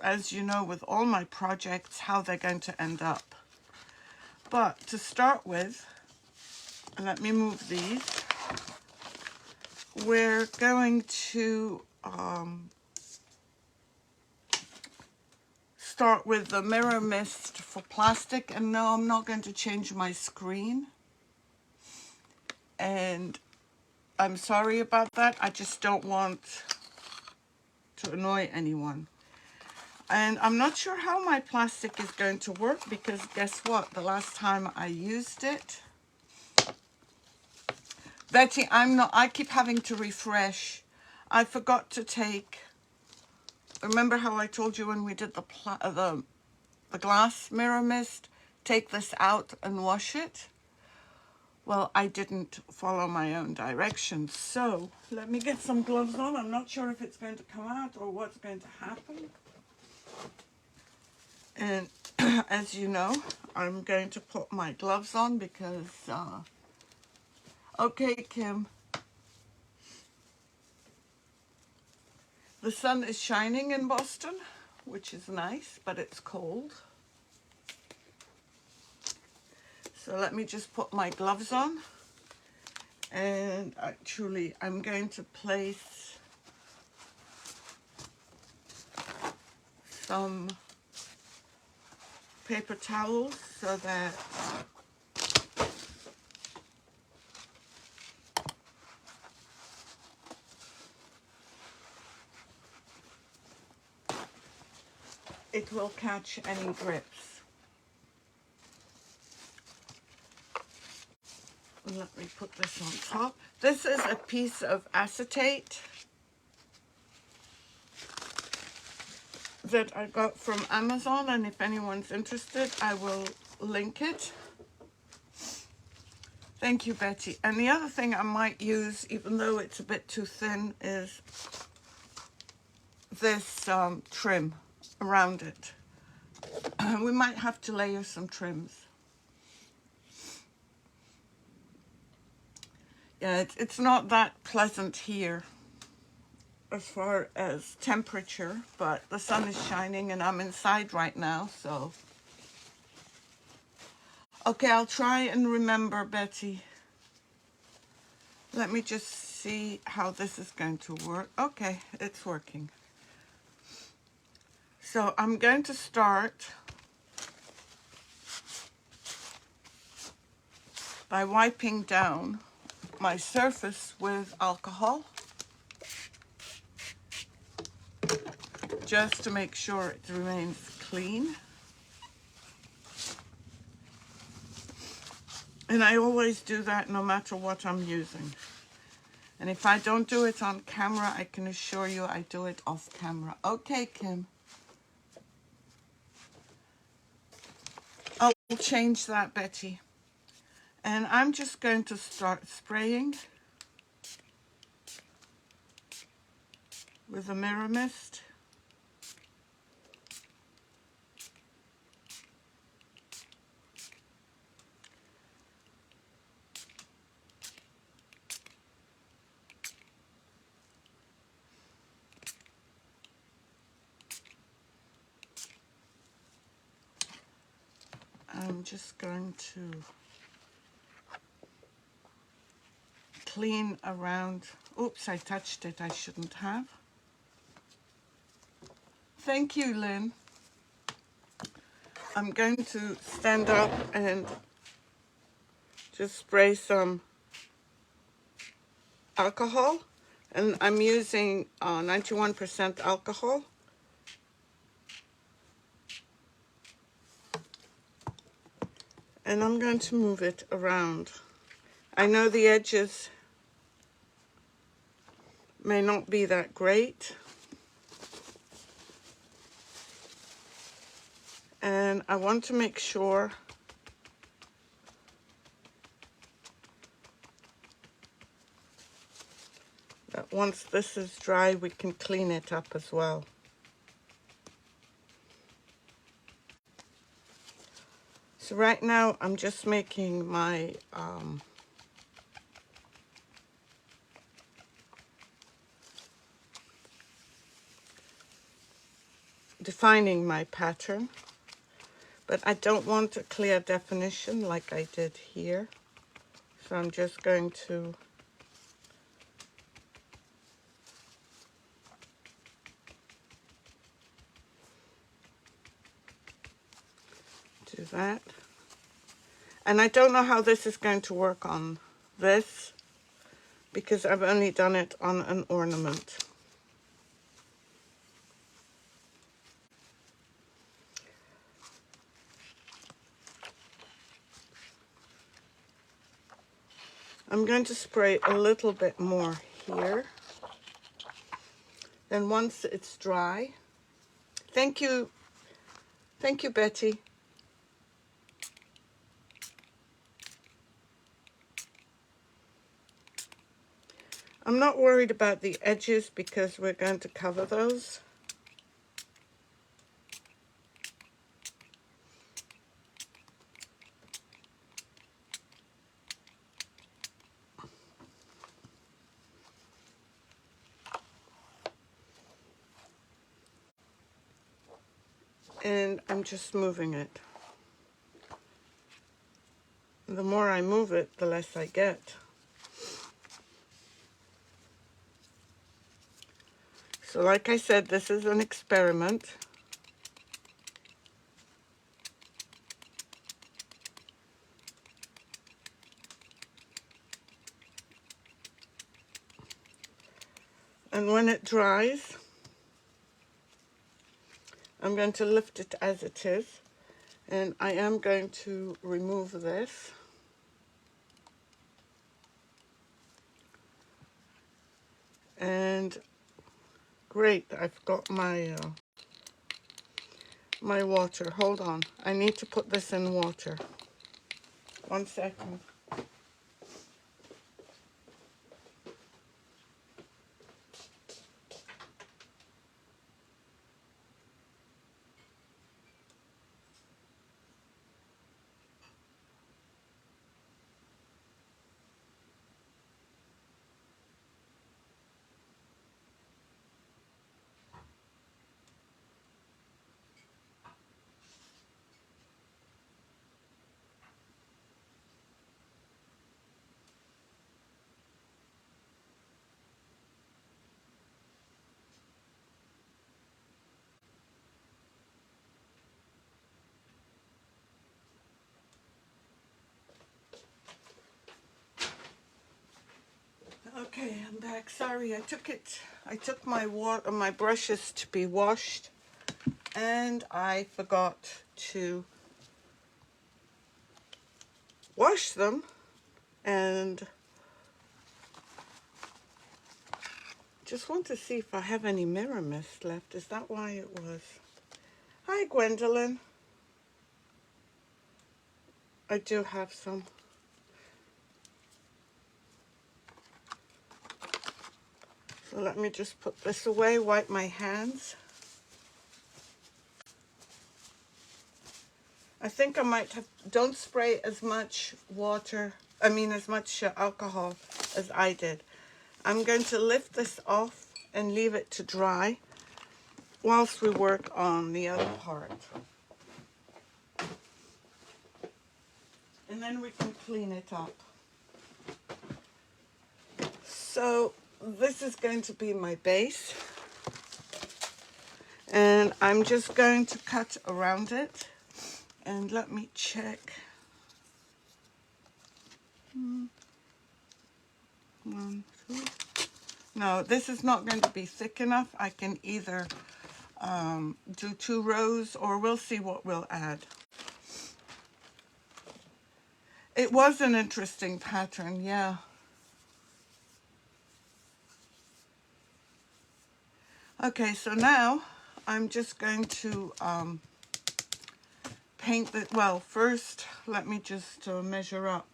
as you know, with all my projects, how they're going to end up. But to start with, let me move these. We're going to start with the Mirror Mist for plastic. And no, I'm not going to change my screen. And I'm sorry about that. I just don't want to annoy anyone. And I'm not sure how my plastic is going to work, because guess what? The last time I used it, Betty, I keep having to refresh. I forgot to take, remember how I told you when we did the glass mirror mist, take this out and wash it? Well, I didn't follow my own directions. So let me get some gloves on. I'm not sure if it's going to come out or what's going to happen. And as you know, I'm going to put my gloves on because, okay, Kim. The sun is shining in Boston, which is nice, but it's cold. So let me just put my gloves on. And actually, I'm going to place some paper towels so that it will catch any drips. Let me put this on top. This is a piece of acetate that I got from Amazon, and if anyone's interested, I will link it. Thank you, Betty. And the other thing I might use, even though it's a bit too thin, is this trim around it. We might have to layer some trims. Yeah, it's not that pleasant here as far as temperature, but the sun is shining and I'm inside right now, so. Okay, I'll try and remember, Betty. Let me just see how this is going to work. Okay, it's working. So I'm going to start by wiping down my surface with alcohol, just to make sure it remains clean. And I always do that no matter what I'm using. And if I don't do it on camera, I can assure you I do it off camera. Okay, Kim. I'll change that, Betty. And I'm just going to start spraying with the Mirror Mist. I'm just going to clean around. Oops, I touched it. I shouldn't have. Thank you, Lynn. I'm going to stand up and just spray some alcohol. And I'm using 91% alcohol. And I'm going to move it around. I know the edges may not be that great. And I want to make sure that once this is dry, we can clean it up as well. So right now, I'm just making my defining my pattern, but I don't want a clear definition like I did here. So I'm just going to do that. And I don't know how this is going to work on this because I've only done it on an ornament. I'm going to spray a little bit more here. Then once it's dry, thank you, Betty. I'm not worried about the edges because we're going to cover those. And I'm just moving it. The more I move it, the less I get. So like I said, this is an experiment. And when it dries, I'm going to lift it as it is. And I am going to remove this. And great, I've got my my water. Hold on, I need to put this in water. 1 second. Okay, I'm back. Sorry, I took my my brushes to be washed, and I forgot to wash them, and just want to see if I have any mirror mist left. Is that why it was? Hi, Gwendolyn. I do have some. So let me just put this away, wipe my hands. I think I might have, don't spray as much water, as much alcohol as I did. I'm going to lift this off and leave it to dry whilst we work on the other part. And then we can clean it up. So this is going to be my base. And I'm just going to cut around it. And let me check. 1, 2. No, this is not going to be thick enough. I can either do 2 rows, or we'll see what we'll add. It was an interesting pattern, yeah. Okay, so now I'm just going to paint it. Well, first, let me just measure up.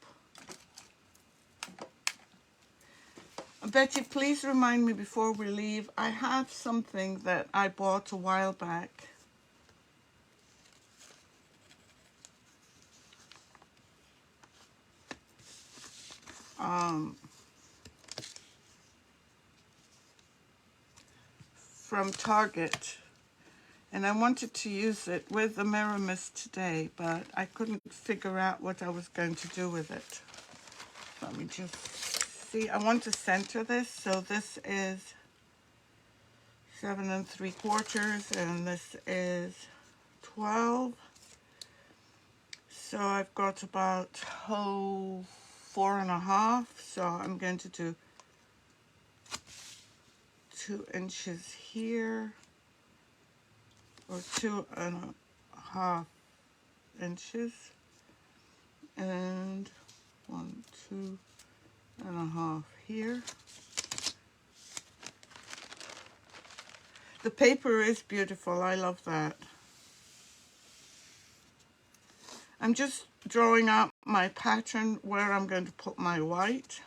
Betty, please remind me before we leave. I have something that I bought a while back. From Target. And I wanted to use it with the Mirror Mist today, but I couldn't figure out what I was going to do with it. Let me just see. I want to center this. So this is 7 3/4 and this is 12. So I've got about 4.5. So I'm going to do 2 inches here, or 2.5 inches, and 1, 2.5 here. The paper is beautiful. I love that. I'm just drawing out my pattern where I'm going to put my white.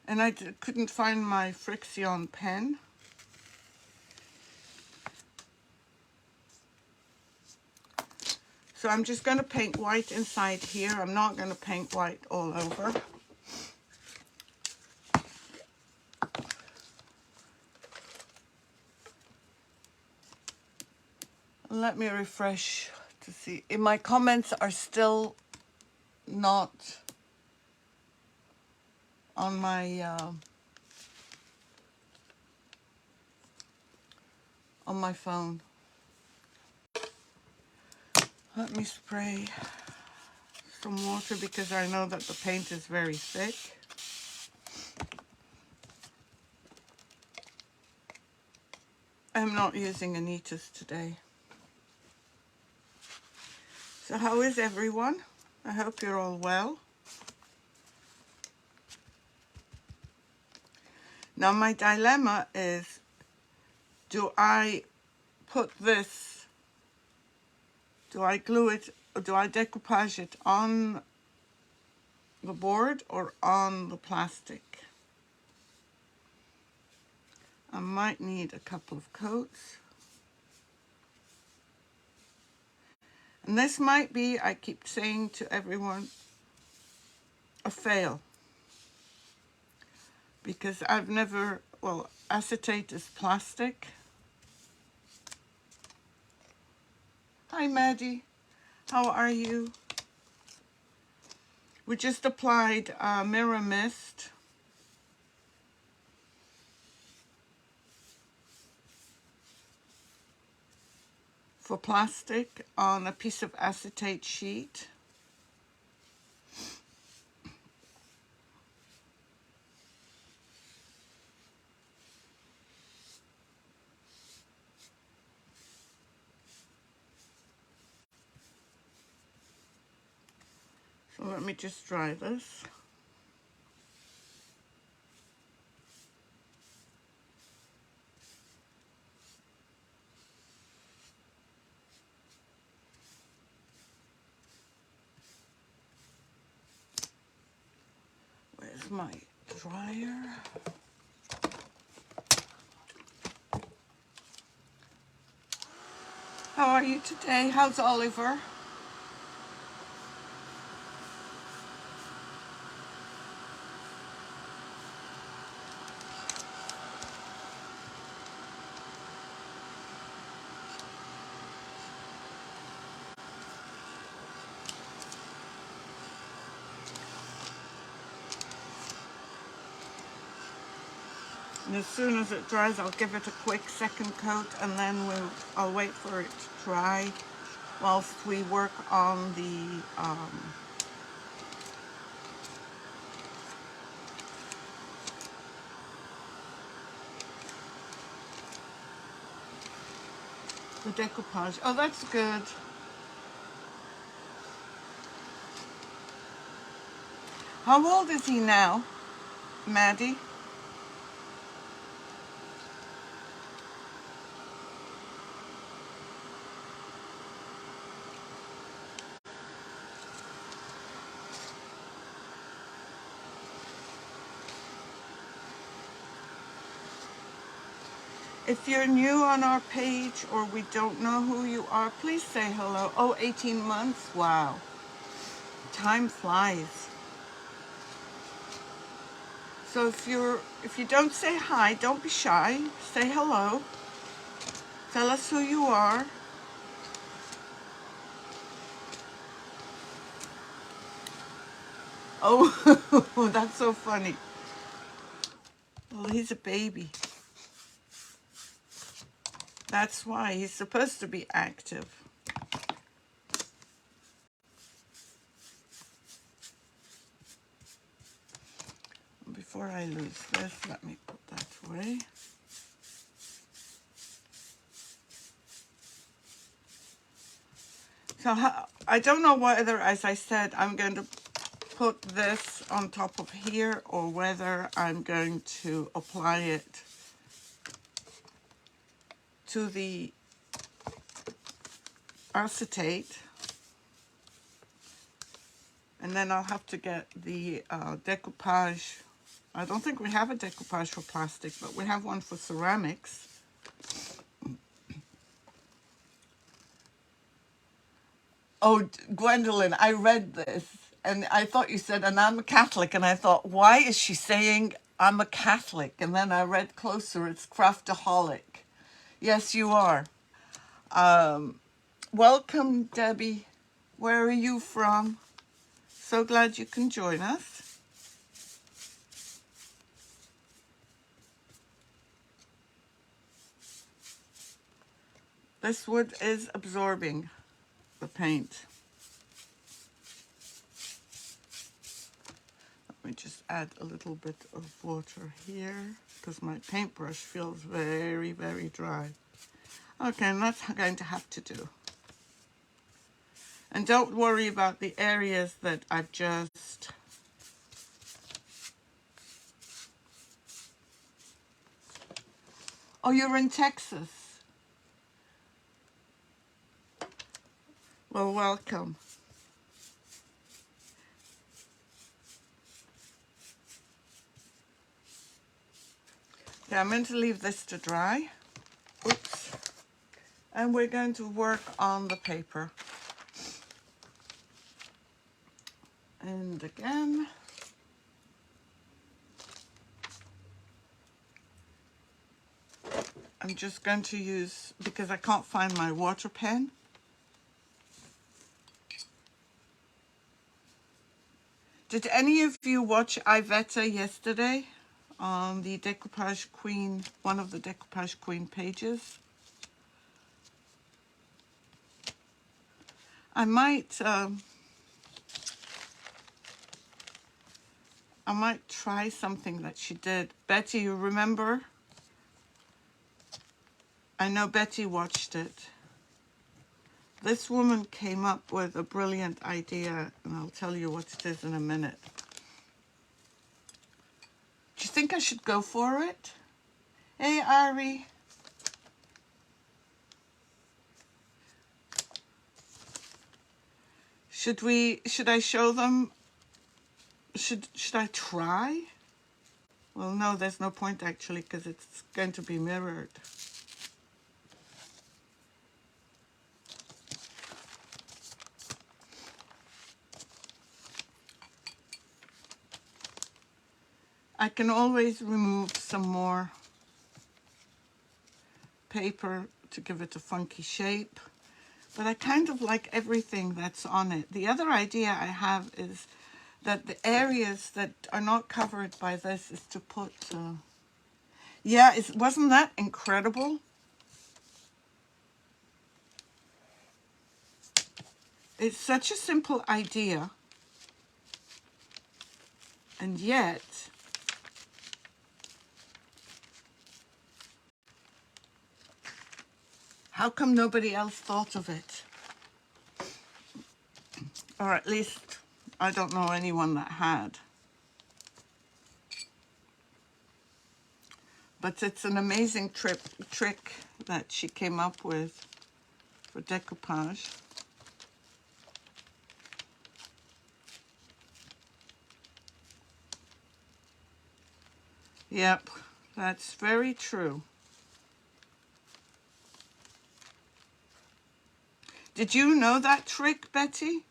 And I couldn't find my Frixion pen. So I'm just going to paint white inside here. I'm not going to paint white all over. Let me refresh to see. If my comments are still not on my phone. Let me spray some water because I know that the paint is very thick. I'm not using Anita's today. So how is everyone? I hope you're all well. Now my dilemma is, do I put this, do I glue it, or do I decoupage it on the board or on the plastic? I might need a couple of coats. And this might be, I keep saying to everyone, a fail. Because I've never, well, acetate is plastic. Hi Maddie, how are you? We just applied Mirror Mist. For plastic on a piece of acetate sheet. So let me just dry this. Where's my dryer? How are you today? How's Oliver? And as soon as it dries, I'll give it a quick second coat, and then I'll wait for it to dry whilst we work on the decoupage. Oh, that's good. How old is he now, Maddie? If you're new on our page or we don't know who you are, please say hello. Oh, 18 months? Wow. Time flies. So if you don't say hi, don't be shy. Say hello. Tell us who you are. Oh, that's so funny. Well, he's a baby. That's why he's supposed to be active. Before I lose this, let me put that away. So I don't know whether, as I said, I'm going to put this on top of here or whether I'm going to apply it to the acetate. And then I'll have to get the decoupage. I don't think we have a decoupage for plastic, but we have one for ceramics. Oh, Gwendolyn, I read this and I thought you said, and I'm a Catholic. And I thought, why is she saying I'm a Catholic? And then I read closer, it's craftaholic. Yes, you are. Welcome, Debbie. Where are you from? So glad you can join us. This wood is absorbing the paint. Let me just add a little bit of water here because my paintbrush feels very, very dry. Okay, and that's going to have to do. And don't worry about the areas that I've just... Oh, you're in Texas. Well, welcome. Okay, I'm going to leave this to dry. Oops. And we're going to work on the paper. And again, I'm just going to use, because I can't find my water pen. Did any of you watch Iveta yesterday on the Decoupage Queen, one of the Decoupage Queen pages? I might try something that she did. Betty, you remember? I know Betty watched it. This woman came up with a brilliant idea, and I'll tell you what it is in a minute. Do you think I should go for it? Hey, Ari. Should I show them? Should I try? Well, no, there's no point actually, because it's going to be mirrored. I can always remove some more paper to give it a funky shape, but I kind of like everything that's on it. The other idea I have is that the areas that are not covered by this is to put, yeah, wasn't that incredible? It's such a simple idea, and yet how come nobody else thought of it? Or at least I don't know anyone that had. But it's an amazing trick that she came up with for decoupage. Yep, that's very true. Did you know that trick, Betty?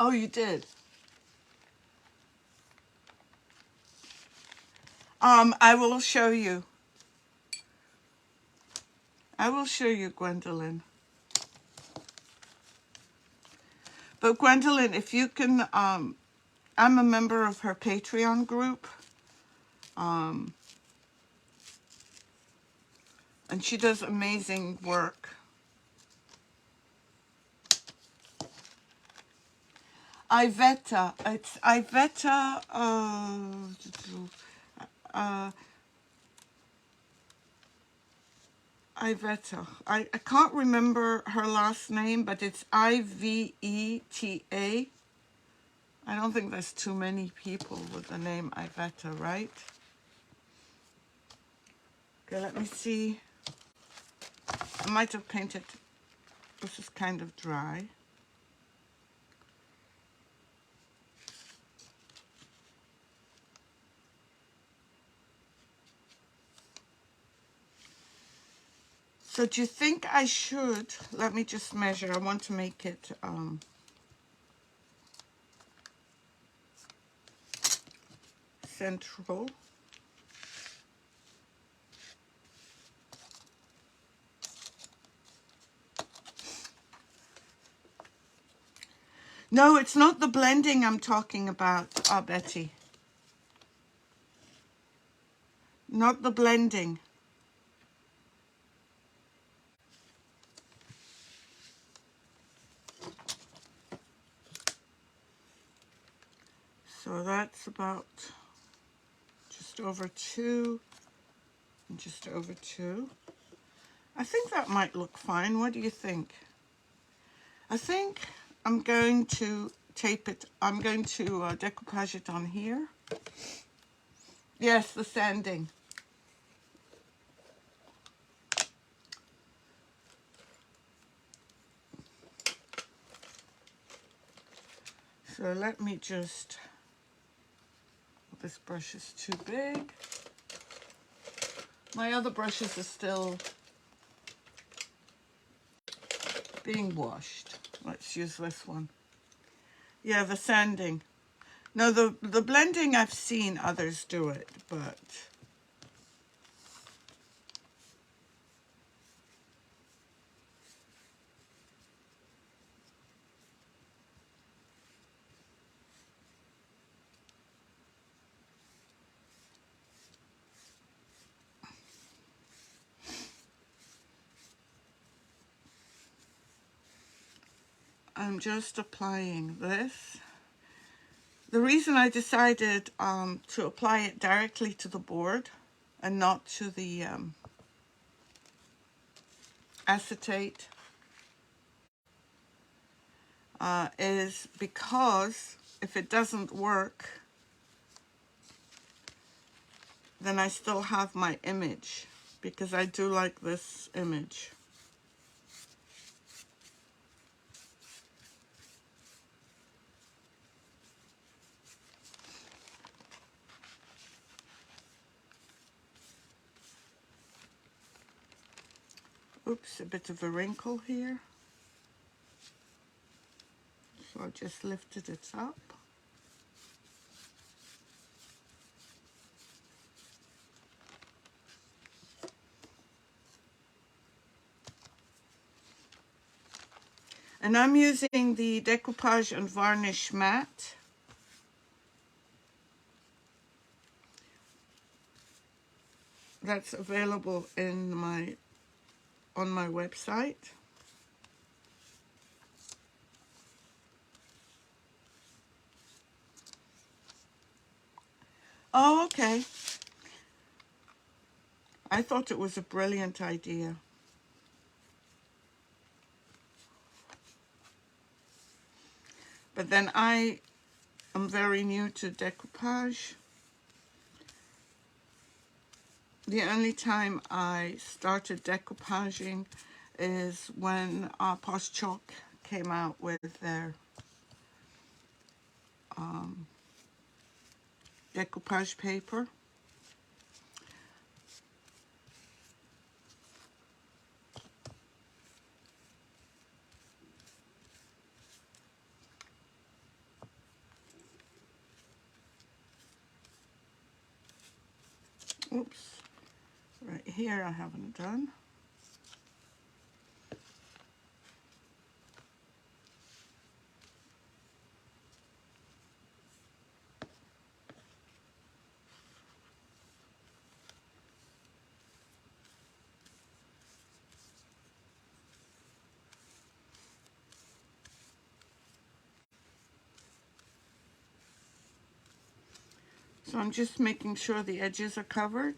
Oh, you did? I will show you. I will show you, Gwendolyn. But Gwendolyn, if you can, I'm a member of her Patreon group. And she does amazing work. Iveta, it's Iveta, Iveta. I can't remember her last name, but it's Iveta. I don't think there's too many people with the name Iveta, right? Okay, let me see. I might have painted. This is kind of dry. So do you think I should, let me just measure. I want to make it central. No, it's not the blending I'm talking about, Betty. Not the blending. So that's about just over 2 and just over 2. I think that might look fine. What do you think? I think I'm going to tape it. I'm going to decoupage it on here. Yes, the sanding. So let me just, this brush is too big. My other brushes are still being washed. Let's use this one. Yeah, the sanding. No, the blending, I've seen others do it, but I'm just applying this. The reason I decided to apply it directly to the board and not to the acetate is because if it doesn't work, then I still have my image, because I do like this image. Oops, a bit of a wrinkle here. So I just lifted it up. And I'm using the Decoupage and Varnish Matte. That's available in on my website. Oh, okay. I thought it was a brilliant idea. But then I am very new to decoupage. The only time I started decoupaging is when Posh Chalk came out with their decoupage paper. Oops, right here I haven't done. So I'm just making sure the edges are covered.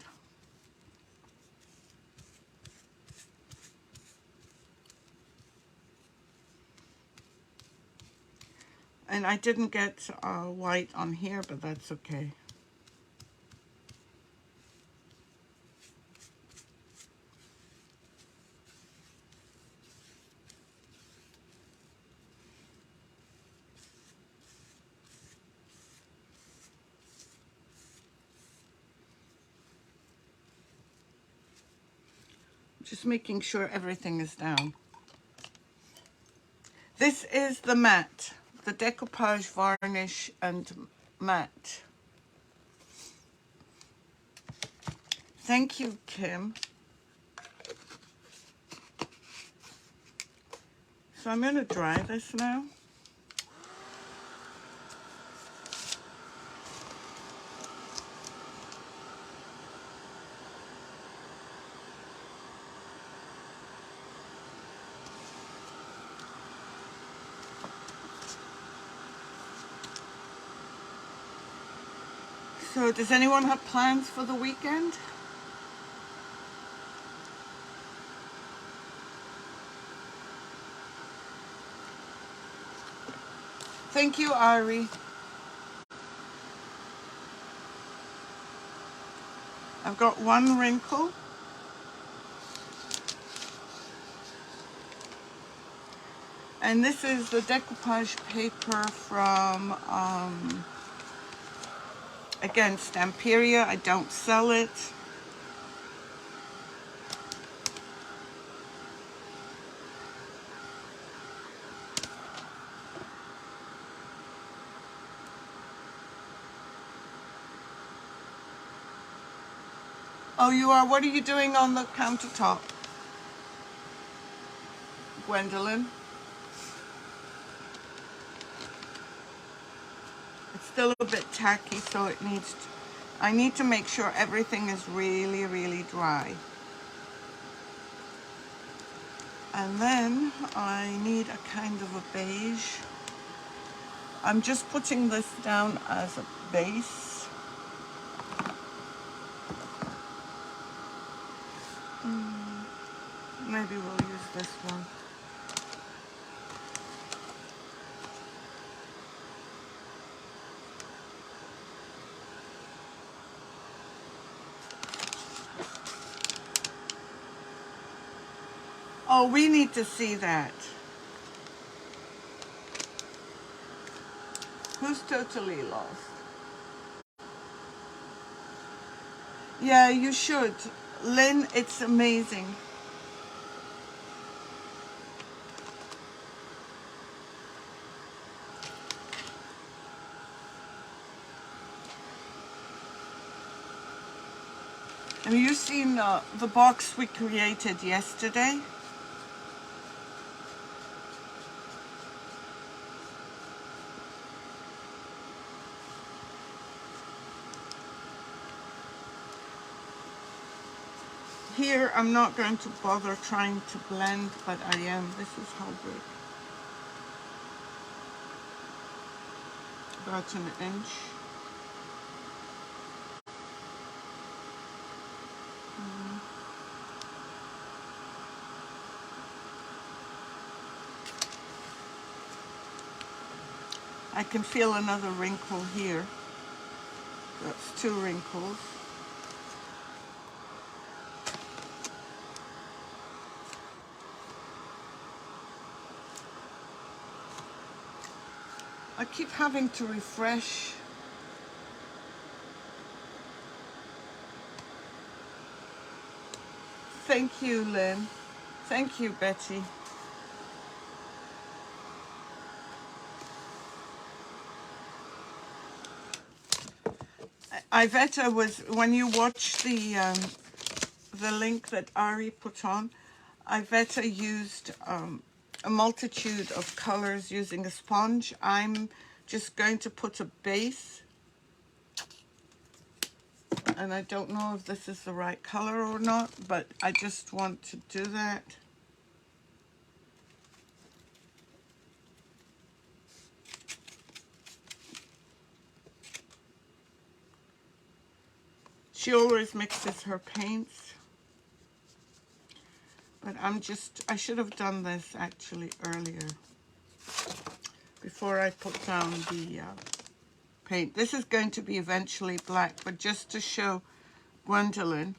And I didn't get white on here, but that's okay. Just making sure everything is down. This is the matte, the Decoupage Varnish and Matte. Thank you, Kim. So I'm going to dry this now. So does anyone have plans for the weekend? Thank you, Ari. I've got one wrinkle. And this is the decoupage paper from, again, Stamperia. I don't sell it. Oh, you are? What are you doing on the countertop, Gwendolyn? It's still a bit tacky, so it needs to, I need to make sure everything is really, really dry. And then I need a kind of a beige. I'm just putting this down as a base. Maybe we'll use this one. Oh, we need to see that. Who's totally lost? Yeah, you should. Lynn, it's amazing. Have you seen the box we created yesterday? Here, I'm not going to bother trying to blend, but I am. This is how big. About an inch. I can feel another wrinkle here. That's 2 wrinkles. I keep having to refresh. Thank you, Lynn. Thank you, Betty. Iveta was, when you watch the link that Ari put on, Iveta used a multitude of colors using a sponge. I'm just going to put a base, and I don't know if this is the right color or not, but I just want to do that. She always mixes her paints, but I should have done this actually earlier, before I put down the paint. This is going to be eventually black, but just to show Gwendolyn.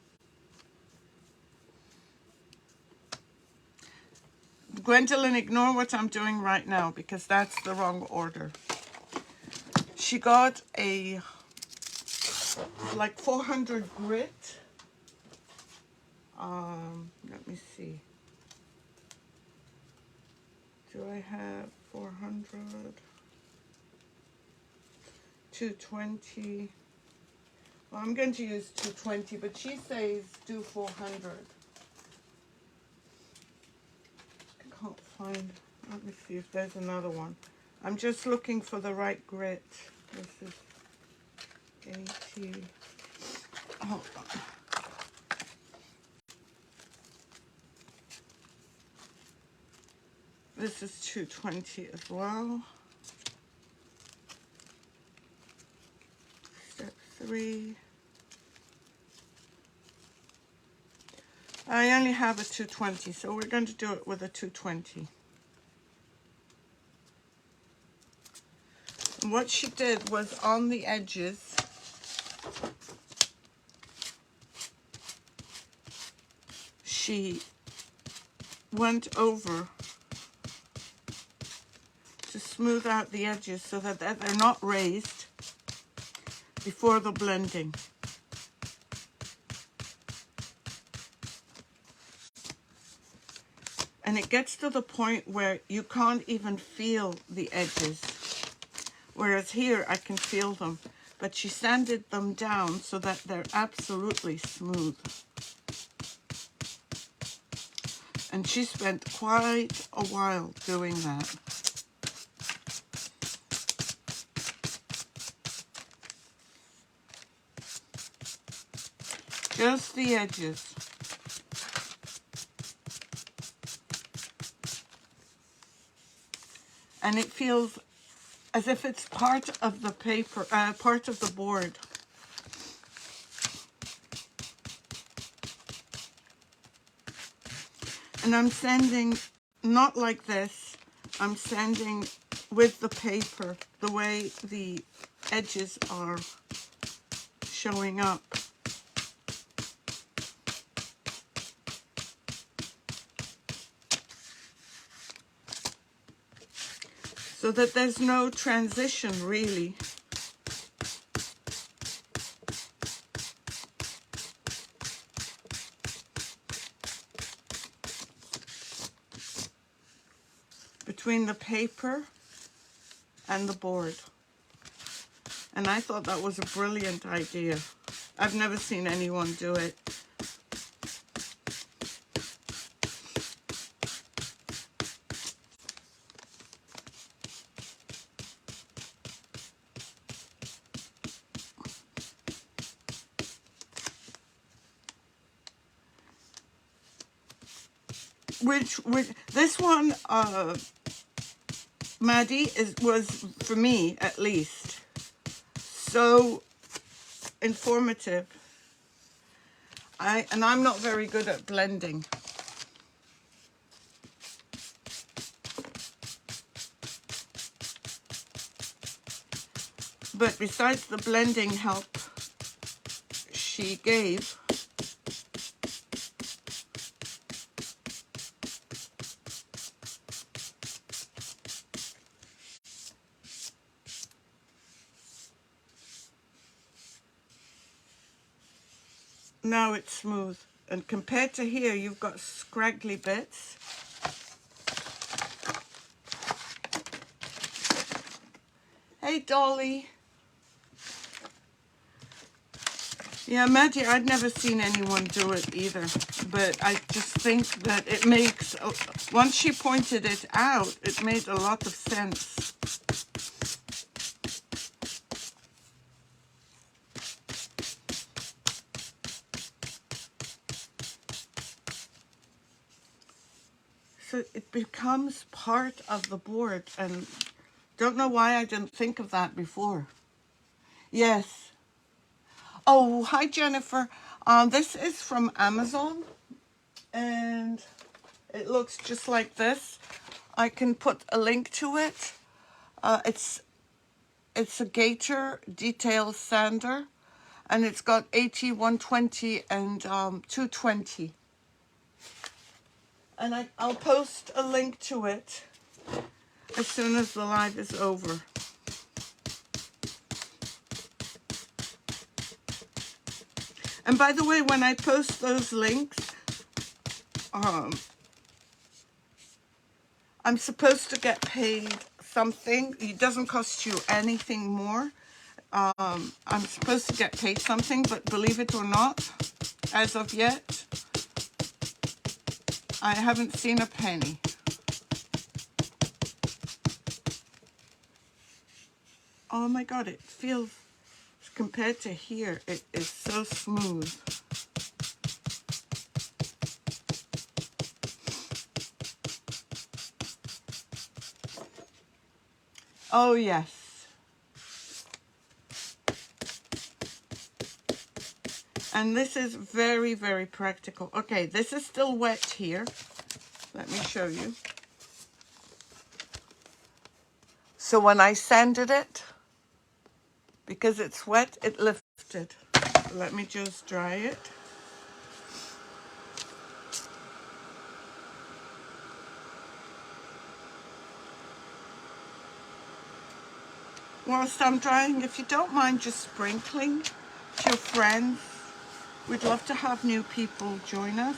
Gwendolyn, ignore what I'm doing right now because that's the wrong order. She got a like 400 grit. Let me see. Do I have 400? 220. Well, I'm going to use 220, but she says do 400. I can't find. Let me see if there's another one. I'm just looking for the right grit. This is 80. Hold on. This is 220 as well. Step 3. I only have a 220, so we're going to do it with a 220. And what she did was on the edges, she went over to smooth out the edges so that they're not raised before the blending. And it gets to the point where you can't even feel the edges. Whereas here I can feel them. But she sanded them down so that they're absolutely smooth. And she spent quite a while doing that. Just the edges. And it feels as if it's part of the paper, part of the board. And I'm sanding not like this. I'm sanding with the paper, the way the edges are showing up. So that there's no transition really. Between the paper and the board. And I thought that was a brilliant idea. I've never seen anyone do it. Which this one, Maddie, was, for me at least, so informative. And I'm not very good at blending. But besides the blending help she gave, now it's smooth. And compared to here, you've got scraggly bits. Hey, Dolly. Yeah, Maggie, I'd never seen anyone do it either, but I just think that it makes, once she pointed it out, it made a lot of sense. So it becomes part of the board, and don't know why I didn't think of that before. Yes. Oh, hi, Jennifer. This is from Amazon, and it looks just like this. I can put a link to it. It's a Gator detail sander, and it's got 80, 120, and 220. And I'll post a link to it as soon as the live is over. And by the way, when I post those links, I'm supposed to get paid something. It doesn't cost you anything more. I'm supposed to get paid something, but believe it or not, as of yet, I haven't seen a penny. Oh my God, it feels, compared to here, it is so smooth. Oh yes. And this is very, very practical. Okay, this is still wet here. Let me show you. So when I sanded it, because it's wet, it lifted. Let me just dry it. Whilst I'm drying, if you don't mind just sprinkling to your friends, we'd love to have new people join us.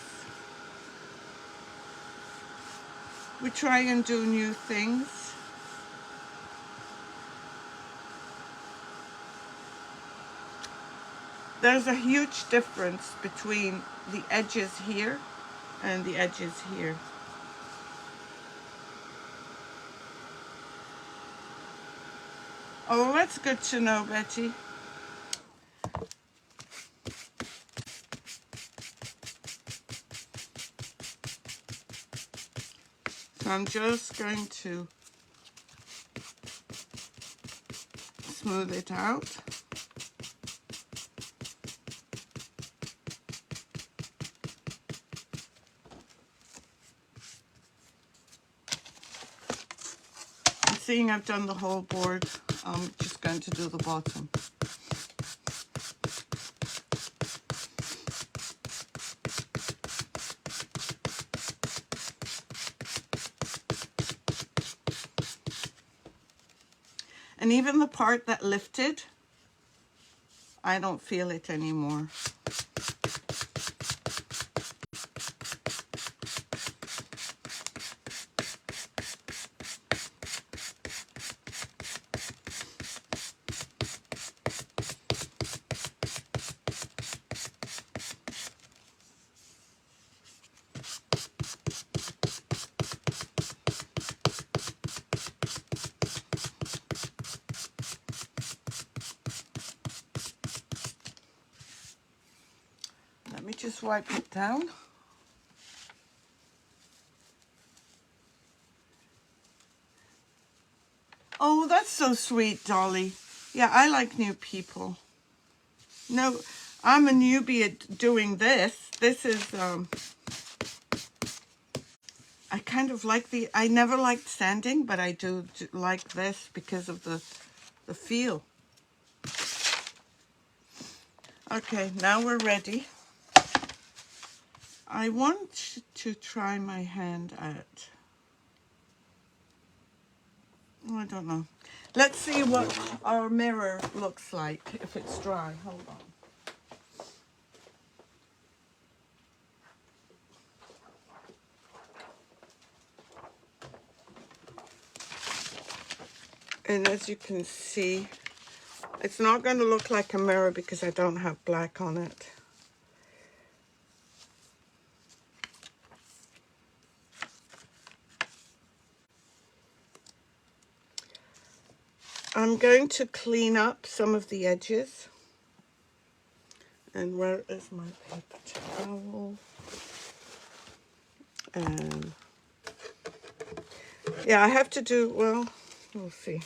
We try and do new things. There's a huge difference between the edges here and the edges here. Oh, that's good to know, Betty. So I'm just going to smooth it out. And seeing I've done the whole board, I'm just going to do the bottom. And even the part that lifted, I don't feel it anymore. Let me just wipe it down. Oh, that's so sweet, Dolly. Yeah, I like new people. No, I'm a newbie at doing this. This is, I kind of like I never liked sanding, but I do like this because of the feel. Okay, now we're ready. I want to try my hand at, I don't know. Let's see what our mirror looks like if it's dry. Hold on. And as you can see, It's not going to look like a mirror because I don't have black on it. I'm going to clean up some of the edges. And where is my paper towel? And yeah, I have to do, well, we'll see.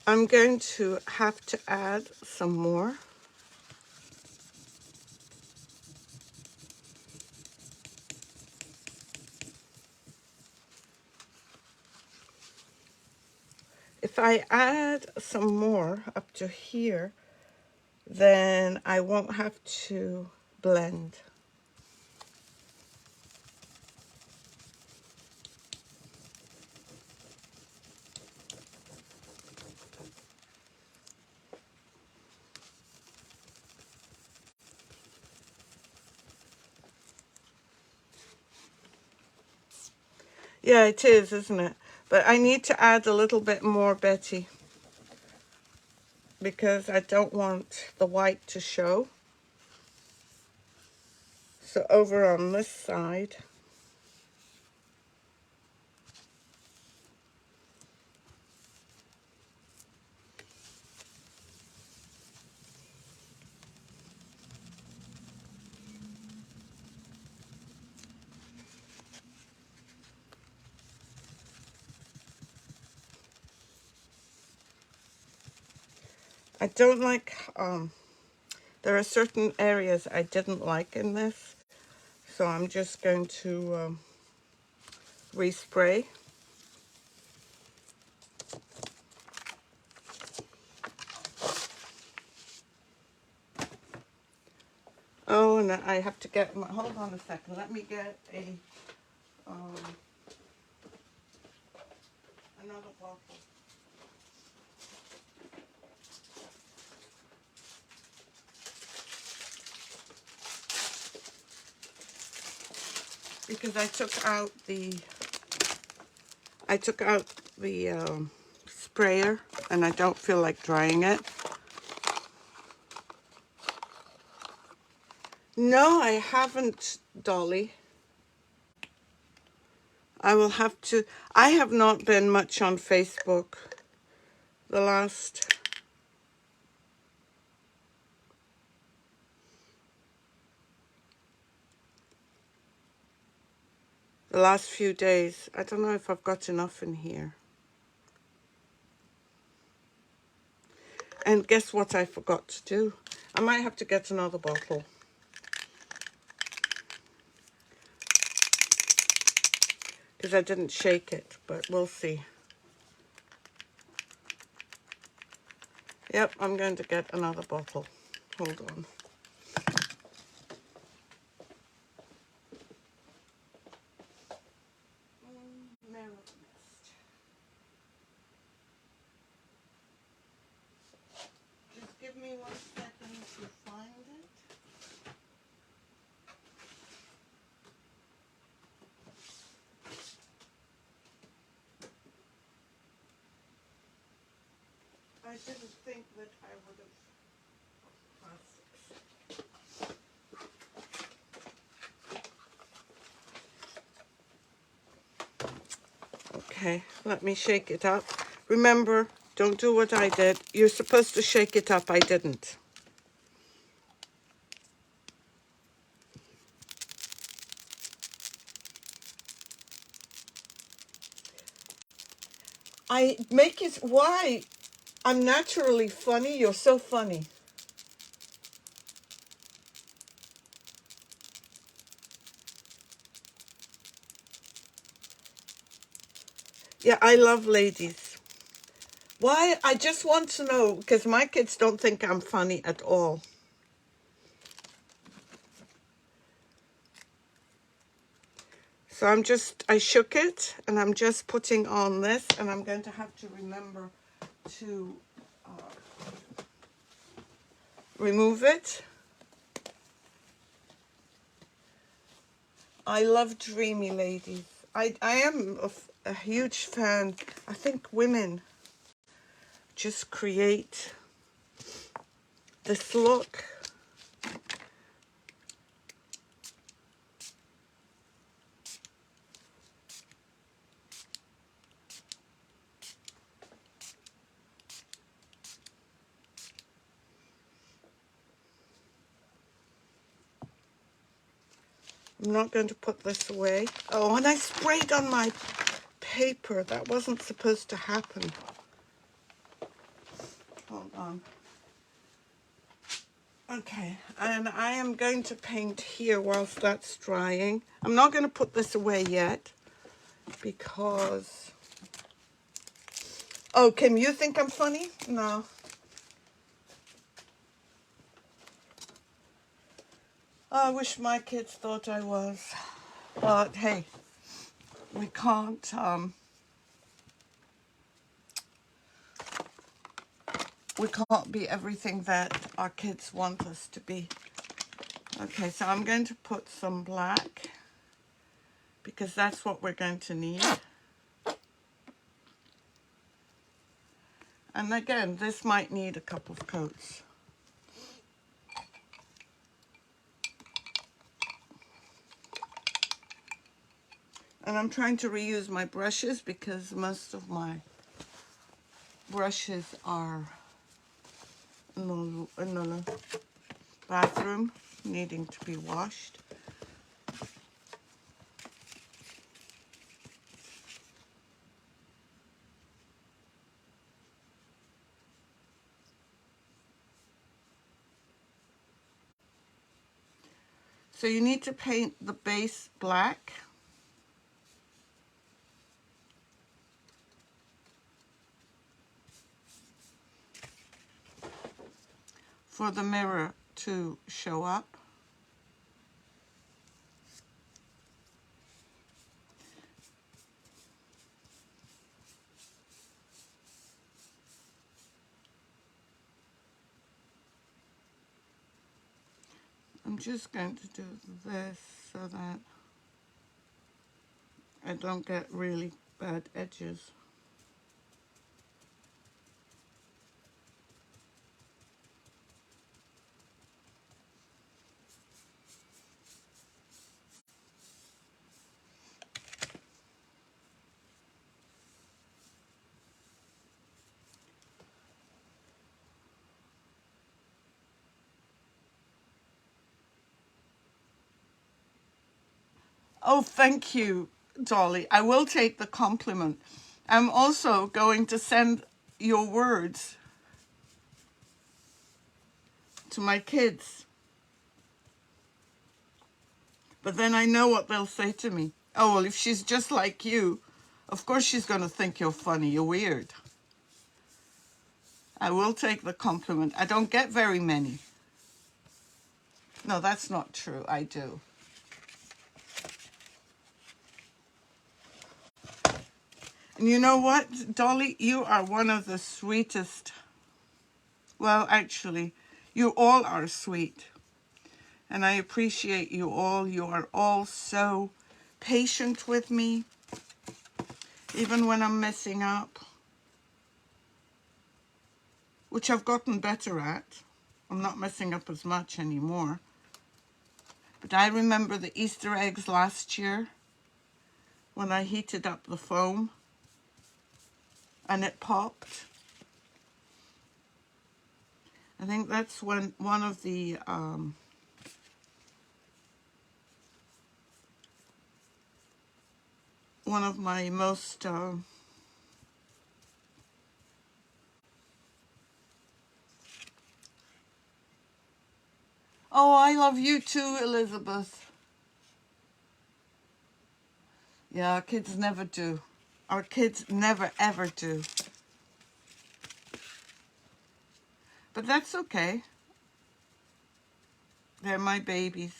I'm going to have to add some more. If I add some more up to here, then I won't have to blend. Yeah, it is, isn't it? But I need to add a little bit more, Betty, because I don't want the white to show. So over on this side, I don't like, there are certain areas I didn't like in this, so I'm just going to respray. Oh, and I have to get my, hold on a second, let me get a, another bottle. Because I took out the sprayer and I don't feel like drying it. No, I haven't, Dolly. I will have to, I have not been much on Facebook the last few days. I don't know if I've got enough in here. And guess what I forgot to do? I might have to get another bottle. Because I didn't shake it, but we'll see. Yep, I'm going to get another bottle. Hold on. Mirror Mist. Just give me 1 second to find it. I didn't think that I would have plastics. Okay, let me shake it up. Remember, don't do what I did. You're supposed to shake it up. I didn't. I make it, why? I'm naturally funny. You're so funny. Yeah, I love ladies. Why? I just want to know, because my kids don't think I'm funny at all. So I shook it, and I'm just putting on this, and I'm going to have to remember to remove it. I love dreamy ladies. I am a huge fan. I think women just create this look. I'm not going to put this away. Oh, and I sprayed on my paper. That wasn't supposed to happen. Hold on. Okay, and I am going to paint here whilst that's drying. I'm not going to put this away yet because... Oh, Kim, you think I'm funny? No. I wish my kids thought I was. But hey, we can't be everything that our kids want us to be. Okay, so I'm going to put some black because that's what we're going to need. And again, this might need a couple of coats. And I'm trying to reuse my brushes because most of my brushes are in the bathroom needing to be washed. So you need to paint the base black. For the mirror to show up. I'm just going to do this so that I don't get really bad edges. Oh, thank you, Dolly. I will take the compliment. I'm also going to send your words to my kids. But then I know what they'll say to me. Oh, well, if she's just like you, of course she's going to think you're funny. You're weird. I will take the compliment. I don't get very many. No, that's not true. I do. And you know what, Dolly? You are one of the sweetest. Well, actually, you all are sweet. And I appreciate you all. You are all so patient with me, even when I'm messing up, which I've gotten better at. I'm not messing up as much anymore. But I remember the Easter eggs last year when I heated up the foam and it popped. I think that's when one of my most oh, I love you too, Elizabeth. Yeah, kids never do. Our kids never ever do. But that's okay. They're my babies.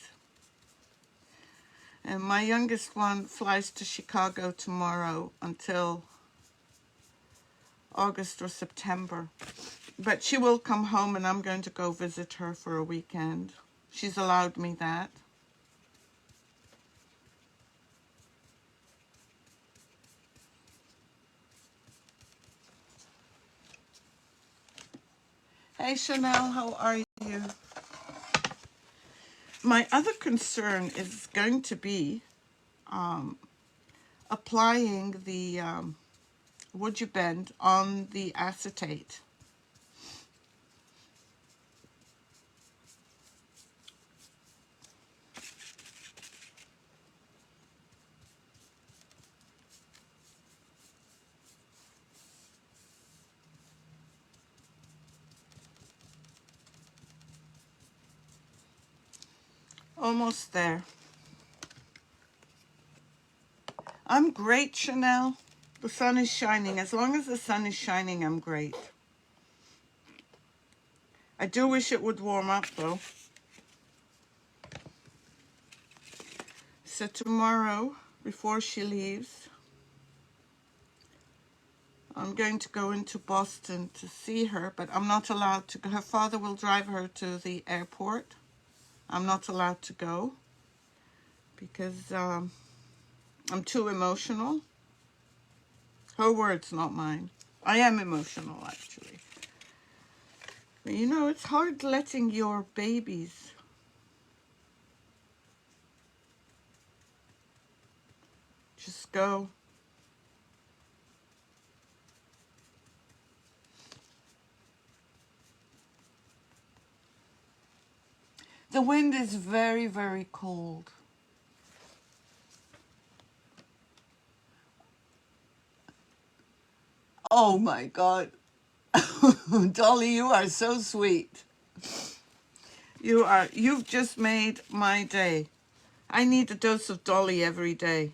And my youngest one flies to Chicago tomorrow until August or September. But she will come home and I'm going to go visit her for a weekend. She's allowed me that. Hey Chanel, how are you? My other concern is going to be applying the would you bend on the acetate. Almost there. I'm great, Chanel. The sun is shining. As long as the sun is shining, I'm great. I do wish it would warm up, though. So tomorrow, before she leaves, I'm going to go into Boston to see her, but I'm not allowed to go. Her father will drive her to the airport. I'm not allowed to go because I'm too emotional. Her words, not mine. I am emotional, actually. But you know, it's hard letting your babies just go. The wind is very, very cold. Oh my God. Dolly, you are so sweet. You've just made my day. I need a dose of Dolly every day.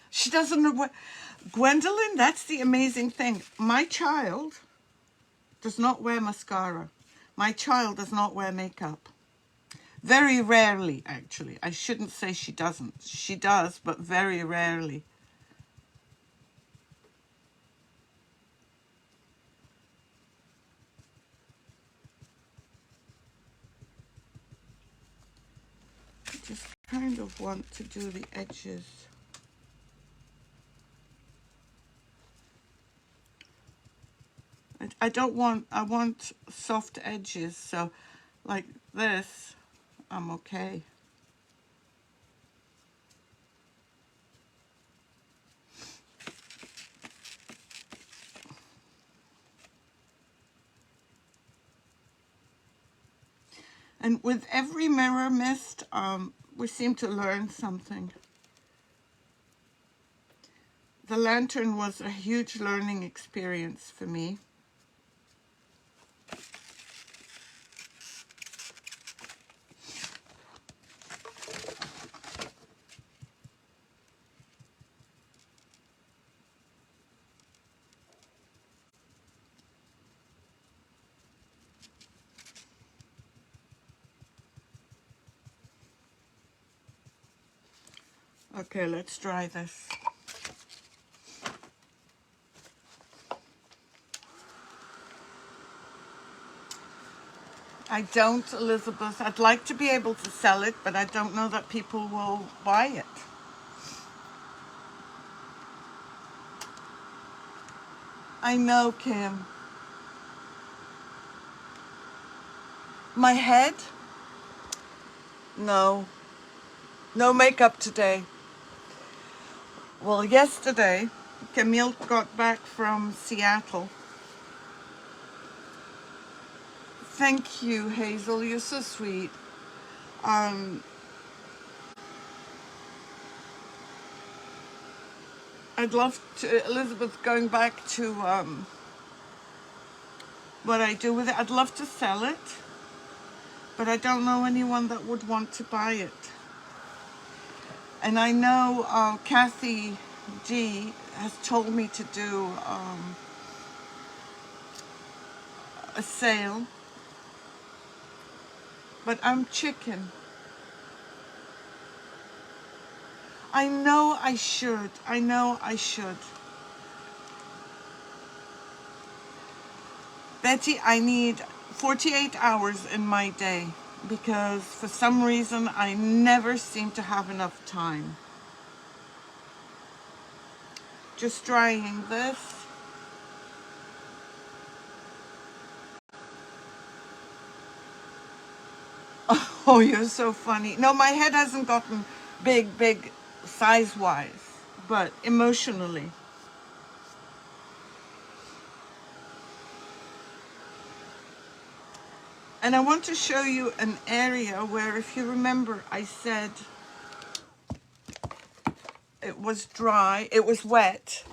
She doesn't wear, Gwendolyn, that's the amazing thing. My child does not wear mascara. My child does not wear makeup. Very rarely, actually. I shouldn't say she doesn't. She does, but very rarely. I just kind of want to do the edges. I don't want, I want soft edges, so like this, I'm okay. And with every mirror mist, we seem to learn something. The lantern was a huge learning experience for me. Okay, let's try this. I don't, Elizabeth. I'd like to be able to sell it, but I don't know that people will buy it. I know, Kim. My head? No. No makeup today. Well, yesterday, Camille got back from Seattle. Thank you, Hazel. You're so sweet. I'd love to, Elizabeth, going back to what I do with it. I'd love to sell it, but I don't know anyone that would want to buy it. And I know Kathy G has told me to do a sale, but I'm chicken. I know I should. I know I should. Betty, I need 48 hours in my day because for some reason I never seem to have enough time. Just drying this. Oh, you're so funny. No, my head hasn't gotten big size-wise, but emotionally. And I want to show you an area where, if you remember, I said it was dry, it was wet,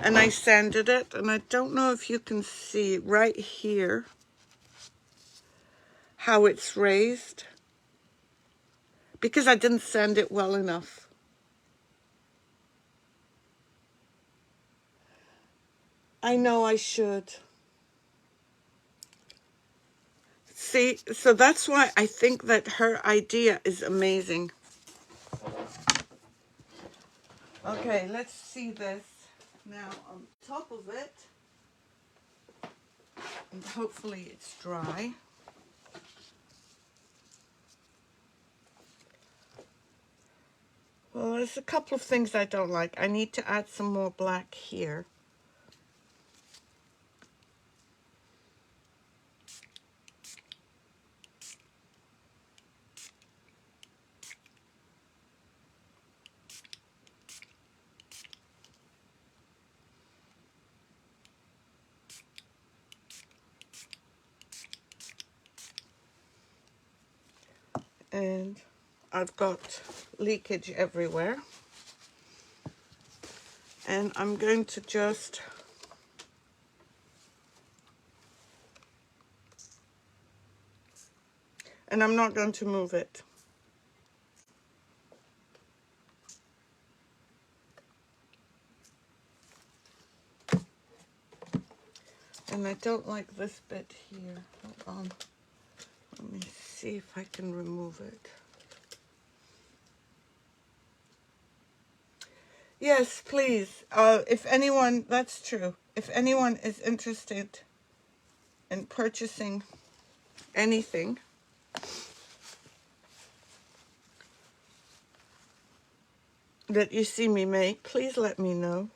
and I sanded it. And I don't know if you can see right here how it's raised, because I didn't sand it well enough. I know I should. See, so that's why I think that her idea is amazing. Okay, let's see this now on top of it. And hopefully it's dry. Well, there's a couple of things I don't like. I need to add some more black here. And I've got leakage everywhere. And I'm going to just and I'm not going to move it. And I don't like this bit here. Hold on. Let me see if I can remove it. Yes, please. If anyone, that's true. If anyone is interested in purchasing anything, that you see me make, please let me know.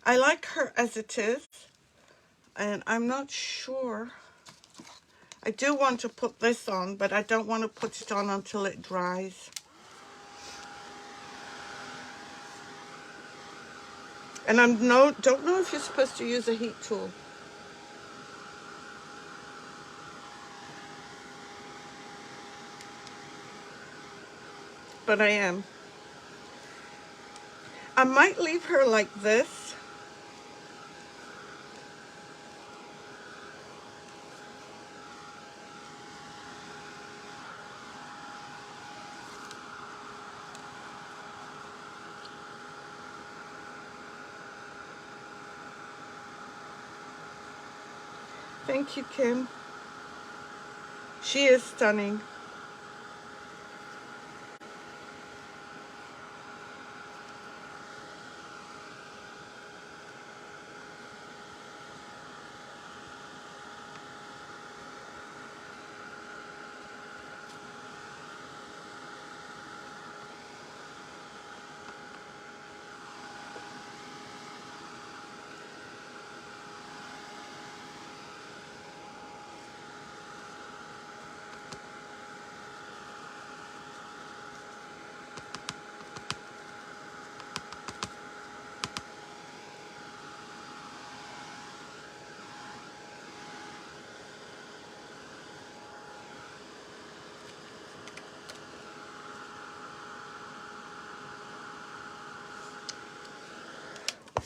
I like her as it is, and I'm not sure. I do want to put this on, but I don't want to put it on until it dries. And I don't know if you're supposed to use a heat tool. But I am. I might leave her like this. Thank you, Kim. She is stunning.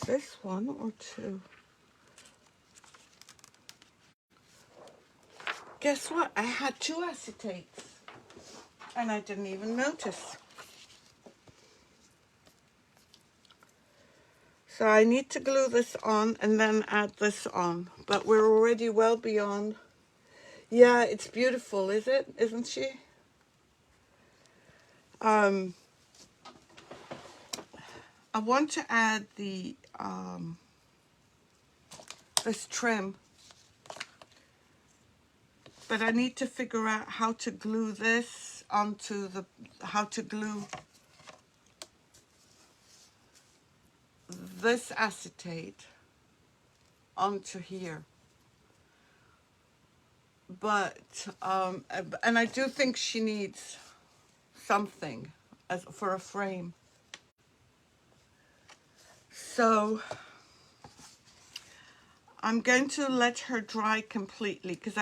this one or two? Guess what? I had two acetates and I didn't even notice. So I need to glue this on and then add this on. But we're already well beyond. Yeah, it's beautiful, is it? Isn't she? I want to add the this trim, but I need to figure out how to glue this onto the, how to glue this acetate onto here. But, and I do think she needs something as for a frame. So I'm going to let her dry completely because